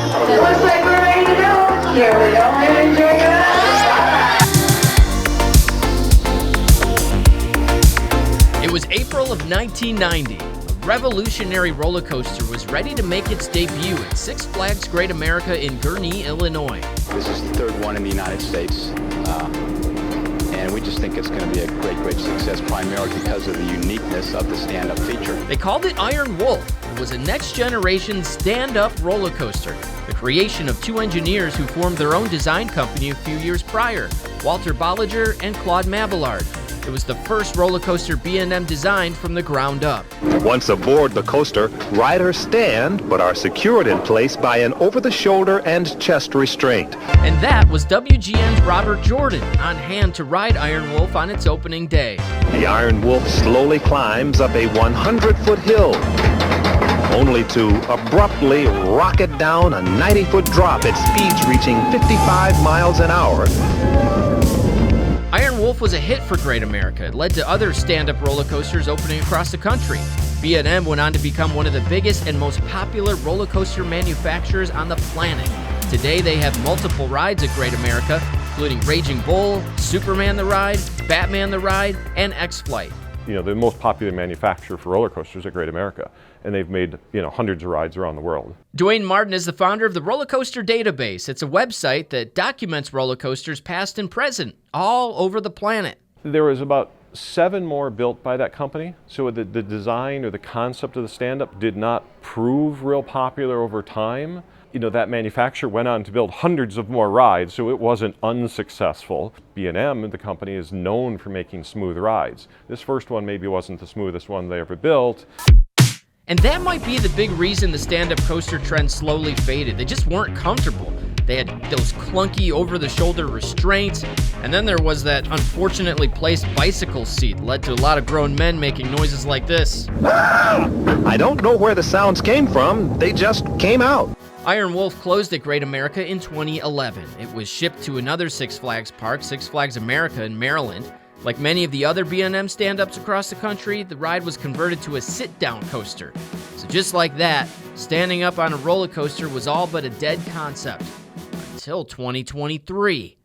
Looks like we're ready to go. Here we go. And enjoy your It was April of 1990. A revolutionary roller coaster was ready to make its debut at Six Flags Great America in Gurnee, Illinois. This is the third one in the United States, and we just think it's going to be a great success, primarily because of the uniqueness of the stand-up feature. They called it Iron Wolf. It was a next-generation stand-up roller coaster, the creation of two engineers who formed their own design company a few years prior, Walter Bolliger and Claude Mabillard. It was the first roller coaster B&M designed from the ground up. Once aboard the coaster, riders stand but are secured in place by an over-the-shoulder and chest restraint. And that was WGN's Robert Jordan, on hand to ride Iron Wolf on its opening day. The Iron Wolf slowly climbs up a 100-foot hill, only to abruptly rocket down a 90-foot drop at speeds reaching 55 miles an hour. Iron Wolf was a hit for Great America. It led to other stand-up roller coasters opening across the country. B&M went on to become one of the biggest and most popular roller coaster manufacturers on the planet. Today, they have multiple rides at Great America, including Raging Bull, Superman the Ride, Batman the Ride, and X-Flight. You know, the most popular manufacturer for roller coasters at Great America, and they've made, hundreds of rides around the world. Dwayne Martin is the founder of the Roller Coaster Database. It's a website that documents roller coasters past and present, all over the planet. There was about 7 more built by that company, so the design or the concept of the stand-up did not prove real popular over time. That manufacturer went on to build hundreds of more rides, so it wasn't unsuccessful. B&M, the company, is known for making smooth rides. This first one maybe wasn't the smoothest one they ever built. And that might be the big reason the stand-up coaster trend slowly faded. They just weren't comfortable. They had those clunky over-the-shoulder restraints, and then there was that unfortunately placed bicycle seat, led to a lot of grown men making noises like this. I don't know where the sounds came from, they just came out. Iron Wolf closed at Great America in 2011. It was shipped to another Six Flags park, Six Flags America in Maryland. Like many of the other B&M stand-ups across the country, the ride was converted to a sit-down coaster. So just like that, standing up on a roller coaster was all but a dead concept. Until 2023.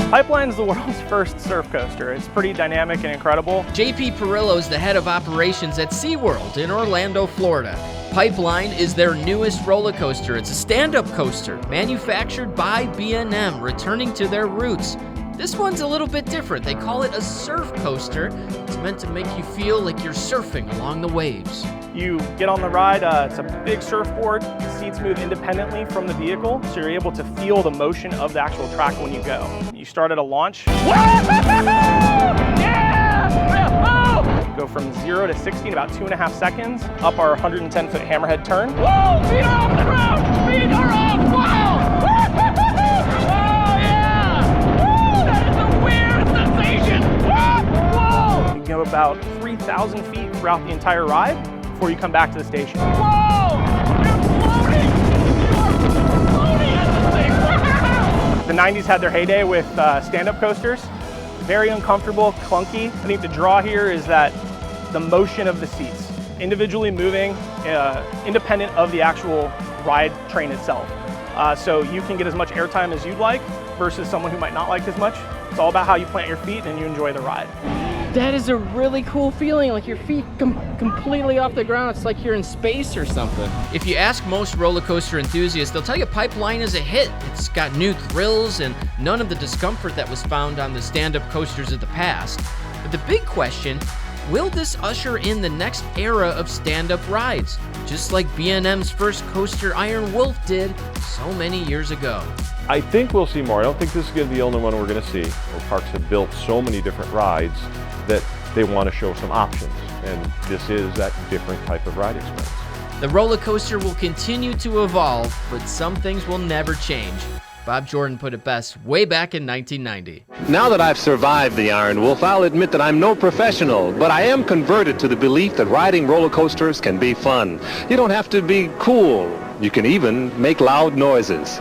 Pipeline is the world's first surf coaster. It's pretty dynamic and incredible. JP Perillo is the head of operations at SeaWorld in Orlando, Florida. Pipeline is their newest roller coaster. It's a stand-up coaster manufactured by B&M, returning to their roots. This one's a little bit different. They call it a surf coaster. It's meant to make you feel like you're surfing along the waves. You get on the ride, it's a big surfboard. The seats move independently from the vehicle, so you're able to feel the motion of the actual track when you go. You start at a launch. Go from 0 to 60 in about 2.5 seconds, up our 110-foot hammerhead turn. Whoa! Feet are off the ground! Feet are off! Wow! Oh, yeah! Woo! That is a weird sensation! Whoa! You go about 3,000 feet throughout the entire ride before you come back to the station. Whoa! You're floating! You're floating at the thing! The 90s had their heyday with stand-up coasters. Very uncomfortable, clunky. I think the draw here is that the motion of the seats, individually moving, independent of the actual ride train itself. So you can get as much airtime as you'd like versus someone who might not like as much. It's all about how you plant your feet and you enjoy the ride. That is a really cool feeling, like your feet completely off the ground. It's like you're in space or something. If you ask most roller coaster enthusiasts, they'll tell you Pipeline is a hit. It's got new thrills and none of the discomfort that was found on the stand-up coasters of the past. But the big question, will this usher in the next era of stand-up rides? Just like B&M's first coaster Iron Wolf did so many years ago. I think we'll see more. I don't think this is going to be the only one we're going to see. Parks have built so many different rides that they want to show some options, and this is that different type of ride experience. The roller coaster will continue to evolve, but some things will never change. Bob Jordan put it best way back in 1990. Now that I've survived the Iron Wolf, I'll admit that I'm no professional, but I am converted to the belief that riding roller coasters can be fun. You don't have to be cool. You can even make loud noises.